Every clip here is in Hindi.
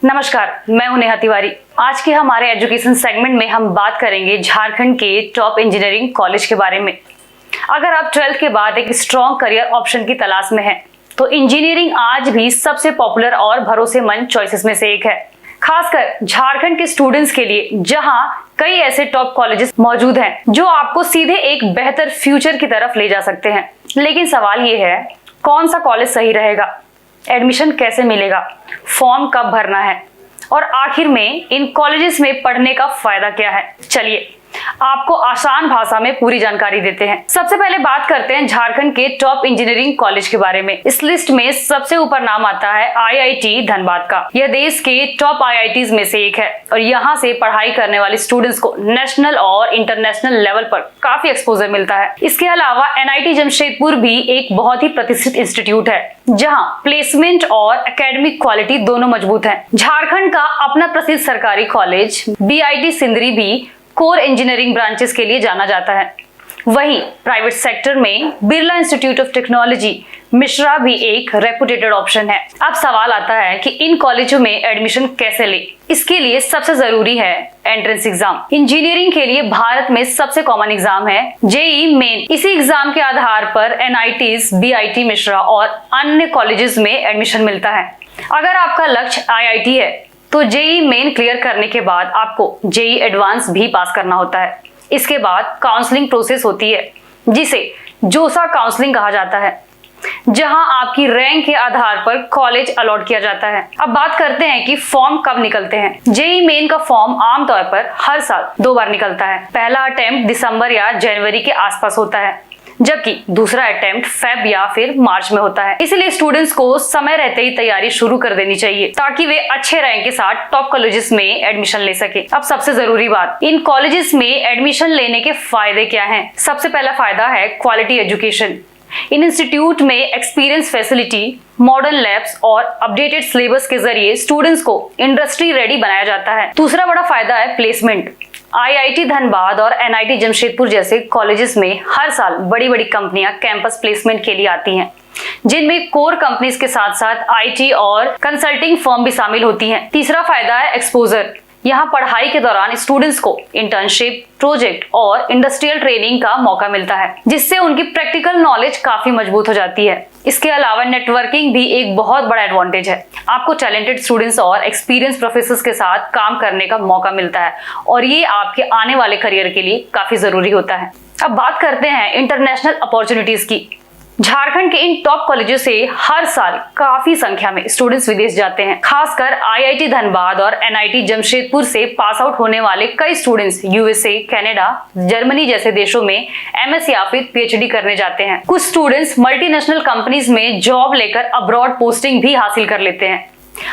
नमस्कार, मैं हूं नेहा तिवारी। आज के हमारे एजुकेशन सेगमेंट में हम बात करेंगे झारखंड के टॉप इंजीनियरिंग कॉलेज के बारे में। अगर आप 12th के बाद एक स्ट्रॉन्ग करियर ऑप्शन की तलाश में हैं, तो इंजीनियरिंग आज भी सबसे पॉपुलर और भरोसेमंद चॉइसेस में से एक है, खासकर झारखंड के स्टूडेंट्स के लिए, जहां कई ऐसे टॉप कॉलेजेस मौजूद हैं जो आपको सीधे एक बेहतर फ्यूचर की तरफ ले जा सकते हैं। लेकिन सवाल ये है, कौन सा कॉलेज सही रहेगा, एडमिशन कैसे मिलेगा, फॉर्म कब भरना है और आखिर में इन कॉलेजेस में पढ़ने का फायदा क्या है। चलिए आपको आसान भाषा में पूरी जानकारी देते हैं। सबसे पहले बात करते हैं झारखंड के टॉप इंजीनियरिंग कॉलेज के बारे में। इस लिस्ट में सबसे ऊपर नाम आता है IIT धनबाद का। यह देश के टॉप IITs में से एक है और यहाँ से पढ़ाई करने वाले स्टूडेंट्स को नेशनल और इंटरनेशनल लेवल पर काफी एक्सपोजर मिलता है। इसके अलावा NIT जमशेदपुर भी एक बहुत ही प्रतिष्ठित इंस्टीट्यूट है, जहां प्लेसमेंट और एकेडमिक क्वालिटी दोनों मजबूत हैं। झारखंड का अपना प्रसिद्ध सरकारी कॉलेज BIT सिंदरी भी कोर इंजीनियरिंग ब्रांचेस के लिए जाना जाता है। वहीं प्राइवेट सेक्टर में Birla institute of technology Mishra भी एक रेपुटेटेड ऑप्शन है। अब सवाल आता है कि इन कॉलेजों में एडमिशन कैसे ले। इसके लिए सबसे जरूरी है एंट्रेंस एग्जाम। इंजीनियरिंग के लिए भारत में सबसे कॉमन एग्जाम है JEE मेन। इसी एग्जाम के आधार पर NITs, BIT मिश्रा और अन्य कॉलेजेस में एडमिशन मिलता है। अगर आपका लक्ष्य IIT है तो JEE मेन क्लियर करने के बाद आपको JEE एडवांस भी पास करना होता है। इसके बाद काउंसलिंग प्रोसेस होती है, जिसे जोसा काउंसलिंग कहा जाता है, जहां आपकी रैंक के आधार पर कॉलेज अलॉट किया जाता है। अब बात करते हैं कि फॉर्म कब निकलते हैं। JEE मेन का फॉर्म आमतौर पर हर साल 2 बार निकलता है। पहला अटेम्प्ट दिसंबर या जनवरी के आसपास होता है, जबकि दूसरा अटेम्प्ट फेब या फिर मार्च में होता है। इसलिए स्टूडेंट्स को समय रहते ही तैयारी शुरू कर देनी चाहिए, ताकि वे अच्छे रैंक के साथ टॉप कॉलेजेस में एडमिशन ले सके। अब सबसे जरूरी बात, इन कॉलेजेस में एडमिशन लेने के फायदे क्या हैं? सबसे पहला फायदा है क्वालिटी एजुकेशन। इन इंस्टीट्यूट में एक्सपीरियंस फैसिलिटी, मॉडर्न लैब्स और अपडेटेड सिलेबस के जरिए स्टूडेंट्स को इंडस्ट्री रेडी बनाया जाता है। दूसरा बड़ा फायदा है प्लेसमेंट। IIT धनबाद और NIT जमशेदपुर जैसे कॉलेजेस में हर साल बड़ी बड़ी कंपनियां कैंपस प्लेसमेंट के लिए आती हैं, जिनमें कोर कंपनीज के साथ साथ IT और कंसल्टिंग फर्म भी शामिल होती हैं। तीसरा फायदा है एक्सपोजर। यहाँ पढ़ाई के दौरान स्टूडेंट्स को इंटर्नशिप, प्रोजेक्ट और इंडस्ट्रियल ट्रेनिंग का मौका मिलता है, जिससे उनकी प्रैक्टिकल नॉलेज काफी मजबूत हो जाती है। इसके अलावा नेटवर्किंग भी एक बहुत बड़ा एडवांटेज है। आपको टैलेंटेड स्टूडेंट्स और एक्सपीरियंस प्रोफेसर्स के साथ काम करने का मौका मिलता है और ये आपके आने वाले करियर के लिए काफी जरूरी होता है। अब बात करते हैं इंटरनेशनल अपॉर्चुनिटीज की। झारखंड के इन टॉप कॉलेजों से हर साल काफी संख्या में स्टूडेंट्स विदेश जाते हैं। खासकर IIT धनबाद और NIT जमशेदपुर से पास आउट होने वाले कई स्टूडेंट्स USA, कनाडा, जर्मनी जैसे देशों में MS या फिर PhD करने जाते हैं। कुछ स्टूडेंट्स मल्टीनेशनल कंपनीज में जॉब लेकर अब्रॉड पोस्टिंग भी हासिल कर लेते हैं।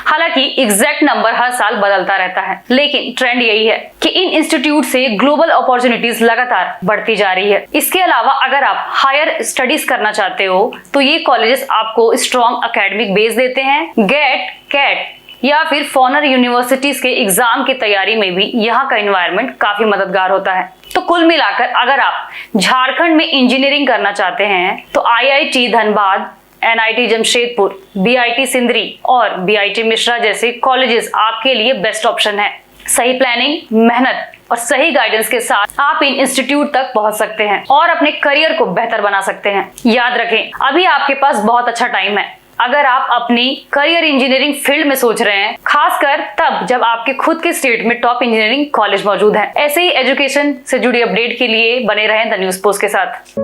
हालांकि एग्जैक्ट नंबर हर साल बदलता रहता है, लेकिन ट्रेंड यही है कि इन इंस्टीट्यूट से ग्लोबल अपॉर्चुनिटीज लगातार बढ़ती जा रही है। इसके अलावा अगर आप हायर स्टडीज करना चाहते हो तो ये कॉलेजेस आपको स्ट्रॉन्ग एकेडमिक बेस देते हैं। गेट, कैट या फिर फॉरेनर यूनिवर्सिटीज के एग्जाम की तैयारी में भी यहाँ का एनवायरनमेंट काफी मददगार होता है। तो कुल मिलाकर अगर आप झारखंड में इंजीनियरिंग करना चाहते हैं तो IIT Dhanbad, NIT Jamshedpur, BIT Sindri और BIT मिश्रा जैसे कॉलेजेस आपके लिए बेस्ट ऑप्शन है। सही प्लानिंग, मेहनत और सही गाइडेंस के साथ आप इन इंस्टीट्यूट तक पहुंच सकते हैं और अपने करियर को बेहतर बना सकते हैं। याद रखें, अभी आपके पास बहुत अच्छा टाइम है अगर आप अपनी करियर इंजीनियरिंग फील्ड में सोच रहे हैं, खासकर तब जब आपके खुद के स्टेट में टॉप इंजीनियरिंग कॉलेज मौजूद है। ऐसे ही एजुकेशन से जुड़ी अपडेट के लिए बने रहें द न्यूज़ पोस्ट के साथ।